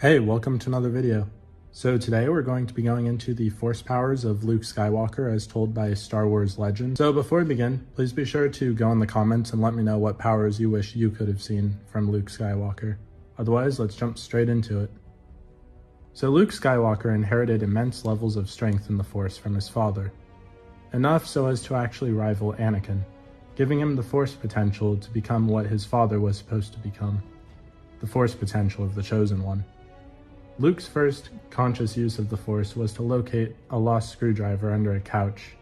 Hey, welcome to another video. So today we're going to be going into the force powers of Luke Skywalker as told by Star Wars legend. So before we begin, please be sure to go in the comments and let me know what powers you wish you could have seen from Luke Skywalker. Otherwise, let's jump straight into it. So Luke Skywalker inherited immense levels of strength in the Force from his father, enough so as to actually rival Anakin, giving him the Force potential to become what his father was supposed to become, the Force potential of the Chosen One. Luke's first conscious use of the Force was to locate a lost screwdriver under a couch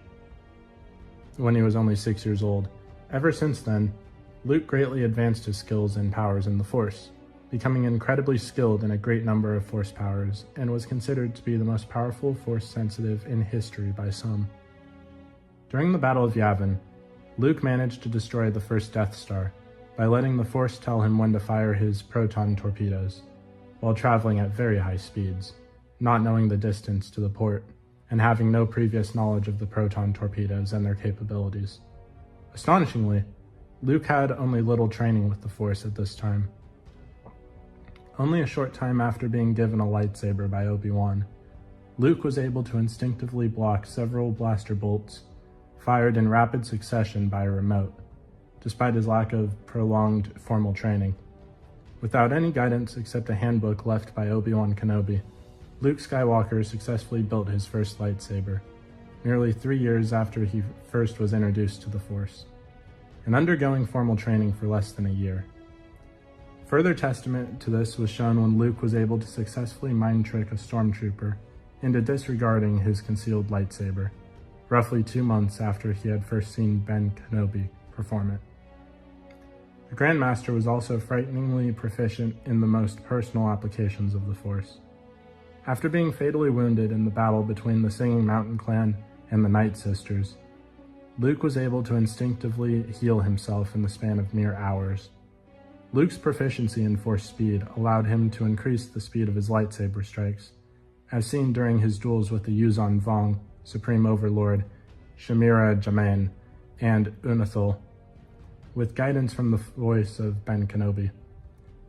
when he was only 6 years old. Ever since then, Luke greatly advanced his skills and powers in the Force, becoming incredibly skilled in a great number of Force powers, and was considered to be the most powerful Force-sensitive in history by some. During the Battle of Yavin, Luke managed to destroy the first Death Star by letting the Force tell him when to fire his proton torpedoes, while traveling at very high speeds, not knowing the distance to the port, and having no previous knowledge of the proton torpedoes and their capabilities. Astonishingly, Luke had only little training with the Force at this time. Only a short time after being given a lightsaber by Obi-Wan, Luke was able to instinctively block several blaster bolts fired in rapid succession by a remote, despite his lack of prolonged formal training. Without any guidance except a handbook left by Obi-Wan Kenobi, Luke Skywalker successfully built his first lightsaber, nearly 3 years after he first was introduced to the Force, and undergoing formal training for less than a year. Further testament to this was shown when Luke was able to successfully mind trick a stormtrooper into disregarding his concealed lightsaber, roughly 2 months after he had first seen Ben Kenobi perform it. The Grandmaster was also frighteningly proficient in the most personal applications of the Force. After being fatally wounded in the battle between the Singing Mountain Clan and the Night Sisters, Luke was able to instinctively heal himself in the span of mere hours. Luke's proficiency in Force speed allowed him to increase the speed of his lightsaber strikes, as seen during his duels with the Yuuzhan Vong, Supreme Overlord, Shamira Jaman, and Unathul. With guidance from the voice of Ben Kenobi,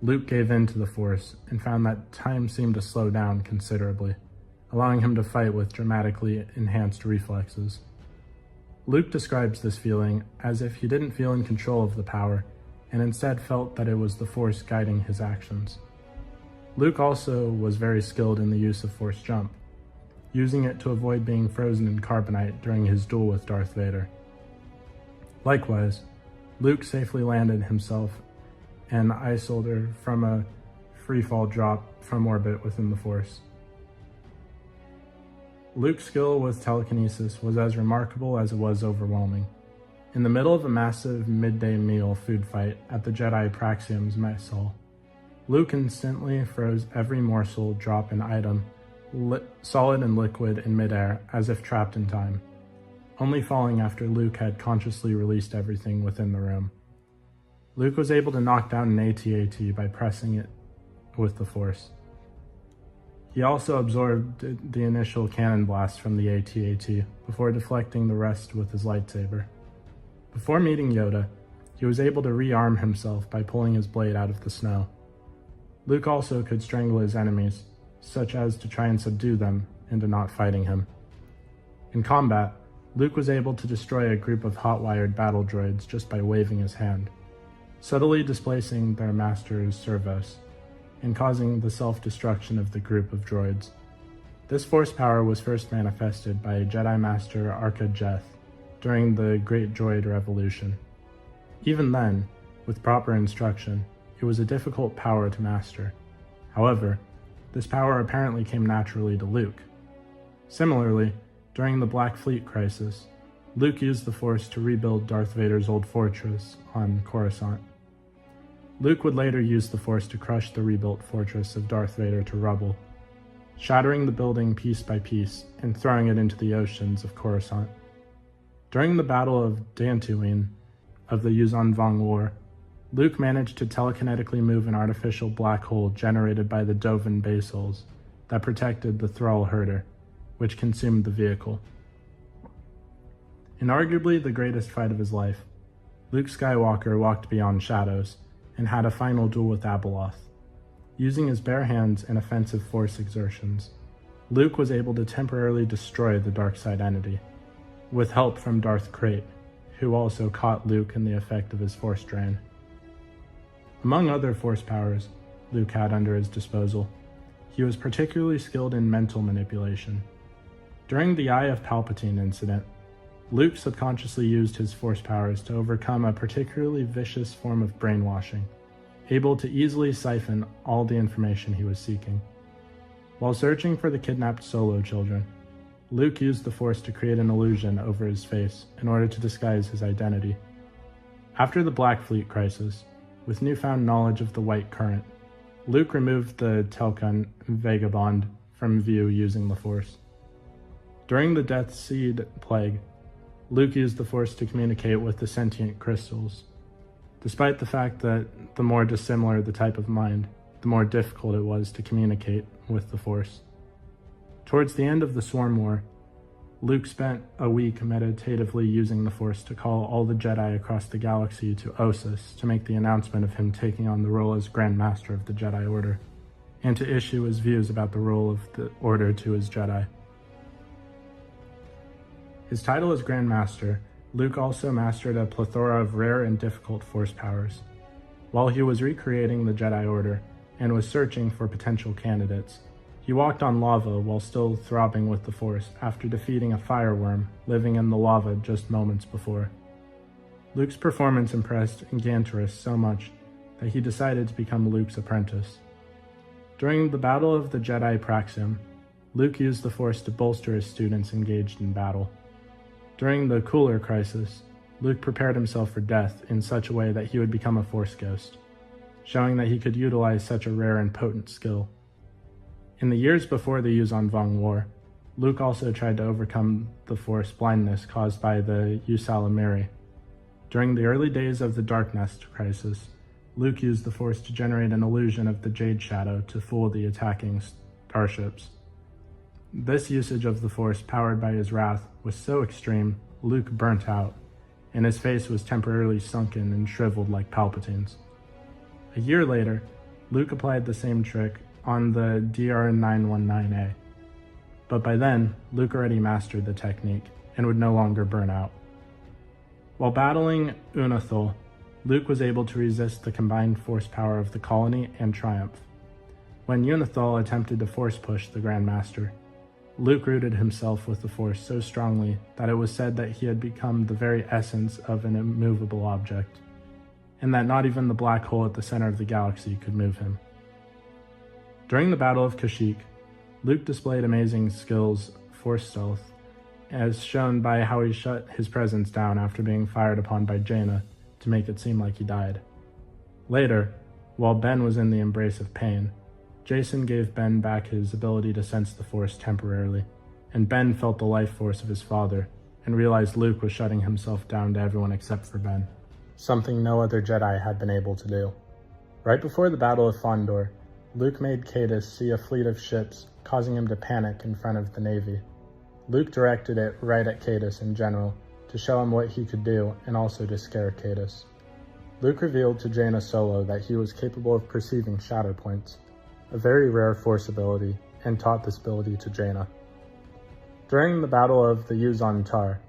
Luke gave in to the Force and found that time seemed to slow down considerably, allowing him to fight with dramatically enhanced reflexes. Luke describes this feeling as if he didn't feel in control of the power, and instead felt that it was the Force guiding his actions. Luke also was very skilled in the use of Force jump, using it to avoid being frozen in carbonite during his duel with Darth Vader. Likewise, Luke safely landed himself and Isolder from a freefall drop from orbit within the Force. Luke's skill with telekinesis was as remarkable as it was overwhelming. In the middle of a massive midday meal food fight at the Jedi Praxium's mess hall, Luke instantly froze every morsel, drop, and item, solid and liquid, in midair as if trapped in time, only falling after Luke had consciously released everything within the room. Luke was able to knock down an AT-AT by pressing it with the Force. He also absorbed the initial cannon blast from the AT-AT before deflecting the rest with his lightsaber. Before meeting Yoda, he was able to rearm himself by pulling his blade out of the snow. Luke also could strangle his enemies, such as to try and subdue them into not fighting him. In combat, Luke was able to destroy a group of hot-wired battle droids just by waving his hand, subtly displacing their master's servos, and causing the self-destruction of the group of droids. This Force power was first manifested by Jedi Master Arca Jeth during the Great Droid Revolution. Even then, with proper instruction, it was a difficult power to master. However, this power apparently came naturally to Luke. Similarly, during the Black Fleet crisis, Luke used the Force to rebuild Darth Vader's old fortress on Coruscant. Luke would later use the Force to crush the rebuilt fortress of Darth Vader to rubble, shattering the building piece by piece and throwing it into the oceans of Coruscant. During the Battle of Dantooine of the Yuuzhan Vong War, Luke managed to telekinetically move an artificial black hole generated by the Dovin baseholes that protected the Thrall herder, which consumed the vehicle. In arguably the greatest fight of his life, Luke Skywalker walked beyond shadows and had a final duel with Abeloth. Using his bare hands and offensive force exertions, Luke was able to temporarily destroy the dark side entity, with help from Darth Krayt, who also caught Luke in the effect of his force drain. Among other force powers Luke had under his disposal, he was particularly skilled in mental manipulation. During the Eye of Palpatine incident, Luke subconsciously used his force powers to overcome a particularly vicious form of brainwashing, able to easily siphon all the information he was seeking. While searching for the kidnapped Solo children, Luke used the Force to create an illusion over his face in order to disguise his identity. After the Black Fleet crisis, with newfound knowledge of the White Current, Luke removed the Telkun vagabond from view using the Force. During the Death Seed Plague, Luke used the Force to communicate with the sentient crystals. Despite the fact that the more dissimilar the type of mind, the more difficult it was to communicate with the Force. Towards the end of the Swarm War, Luke spent a week meditatively using the Force to call all the Jedi across the galaxy to Ossus to make the announcement of him taking on the role as Grand Master of the Jedi Order, and to issue his views about the role of the Order to his Jedi. His title as Grand Master, Luke also mastered a plethora of rare and difficult Force powers. While he was recreating the Jedi Order and was searching for potential candidates, he walked on lava while still throbbing with the Force after defeating a fireworm living in the lava just moments before. Luke's performance impressed Ganterus so much that he decided to become Luke's apprentice. During the Battle of the Jedi Praxium, Luke used the Force to bolster his students engaged in battle. During the Cooler Crisis, Luke prepared himself for death in such a way that he would become a Force ghost, showing that he could utilize such a rare and potent skill. In the years before the Yuuzhan Vong War, Luke also tried to overcome the Force blindness caused by the Ysalamiri. During the early days of the Dark Nest Crisis, Luke used the Force to generate an illusion of the Jade Shadow to fool the attacking starships. This usage of the Force, powered by his wrath, was so extreme, Luke burnt out, and his face was temporarily sunken and shriveled like Palpatine's. A year later, Luke applied the same trick on the DR-919A, but by then, Luke already mastered the technique and would no longer burn out. While battling Unathul, Luke was able to resist the combined force power of the colony and Triumph. When Unathul attempted to force push the Grand Master, Luke rooted himself with the Force so strongly that it was said that he had become the very essence of an immovable object, and that not even the black hole at the center of the galaxy could move him. During the Battle of Kashyyyk, Luke displayed amazing skills Force stealth, as shown by how he shut his presence down after being fired upon by Jaina to make it seem like he died. Later, while Ben was in the embrace of pain, Jason gave Ben back his ability to sense the Force temporarily, and Ben felt the life force of his father and realized Luke was shutting himself down to everyone except for Ben, something no other Jedi had been able to do. Right before the Battle of Fondor, Luke made Caedus see a fleet of ships, causing him to panic in front of the Navy. Luke directed it right at Caedus in general, to show him what he could do and also to scare Caedus. Luke revealed to Jaina Solo that he was capable of perceiving shadow points, a very rare Force ability, and taught this ability to Jaina. During the Battle of the Yuuzhan Tar,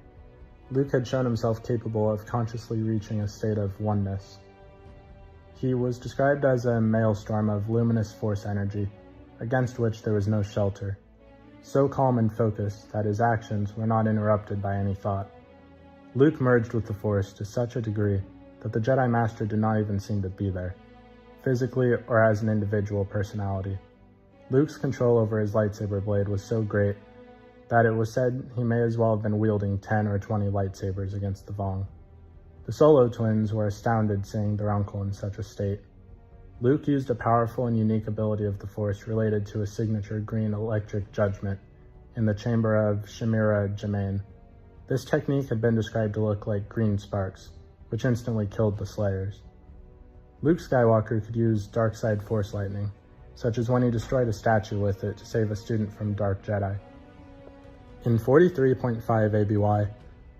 Luke had shown himself capable of consciously reaching a state of oneness. He was described as a maelstrom of luminous Force energy, against which there was no shelter, so calm and focused that his actions were not interrupted by any thought. Luke merged with the Force to such a degree that the Jedi Master did not even seem to be there, physically or as an individual personality. Luke's control over his lightsaber blade was so great that it was said he may as well have been wielding 10 or 20 lightsabers against the Vong. The Solo twins were astounded seeing their uncle in such a state. Luke used a powerful and unique ability of the Force related to a signature green electric judgment in the chamber of Chimera Jemaine. This technique had been described to look like green sparks, which instantly killed the Slayers. Luke Skywalker could use dark side Force lightning, such as when he destroyed a statue with it to save a student from Dark Jedi. In 43.5 ABY,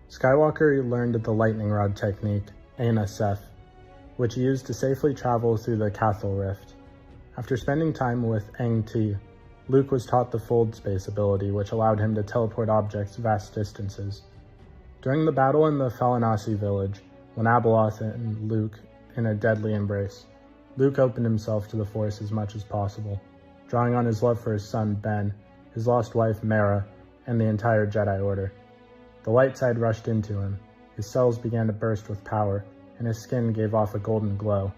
Skywalker learned the lightning rod technique, Aina Seth, which he used to safely travel through the Cathal Rift. After spending time with ymca, Luke was taught the fold space ability, which allowed him to teleport objects vast distances. During the battle in the Falanasi village, when Abeloth and Luke in a deadly embrace, Luke opened himself to the Force as much as possible, drawing on his love for his son Ben, his lost wife Mara, and the entire Jedi Order. The light side rushed into him, his cells began to burst with power, and his skin gave off a golden glow.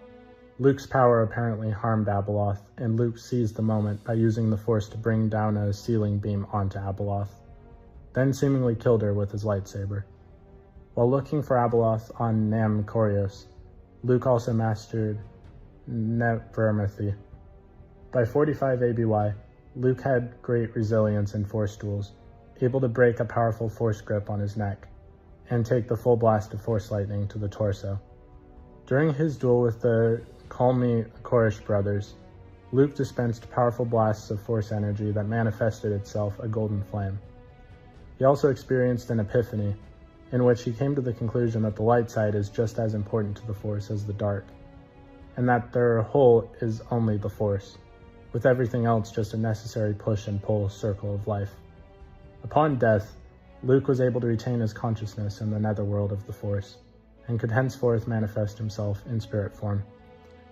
Luke's power apparently harmed Abeloth, and Luke seized the moment by using the Force to bring down a ceiling beam onto Abeloth, then seemingly killed her with his lightsaber. While looking for Abeloth on Nam Korios, Luke also mastered Nevermithy. By 45 ABY, Luke had great resilience in Force duels, able to break a powerful Force grip on his neck, and take the full blast of Force lightning to the torso. During his duel with the Korish brothers, Luke dispensed powerful blasts of Force energy that manifested itself a golden flame. He also experienced an epiphany, in which he came to the conclusion that the light side is just as important to the Force as the dark, and that their whole is only the Force, with everything else just a necessary push and pull circle of life. Upon death, Luke was able to retain his consciousness in the netherworld of the Force, and could henceforth manifest himself in spirit form.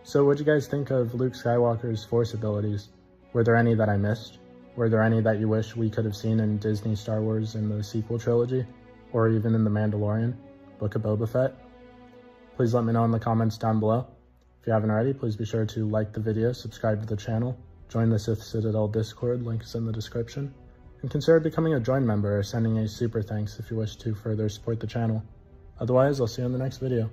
So what'd you guys think of Luke Skywalker's Force abilities? Were there any that I missed? Were there any that you wish we could have seen in Disney Star Wars in the sequel trilogy? Or even in The Mandalorian, Book of Boba Fett? Please let me know in the comments down below. If you haven't already, please be sure to like the video, subscribe to the channel, join the Sith Citadel Discord, link is in the description, and consider becoming a join member or sending a super thanks if you wish to further support the channel. Otherwise, I'll see you in the next video.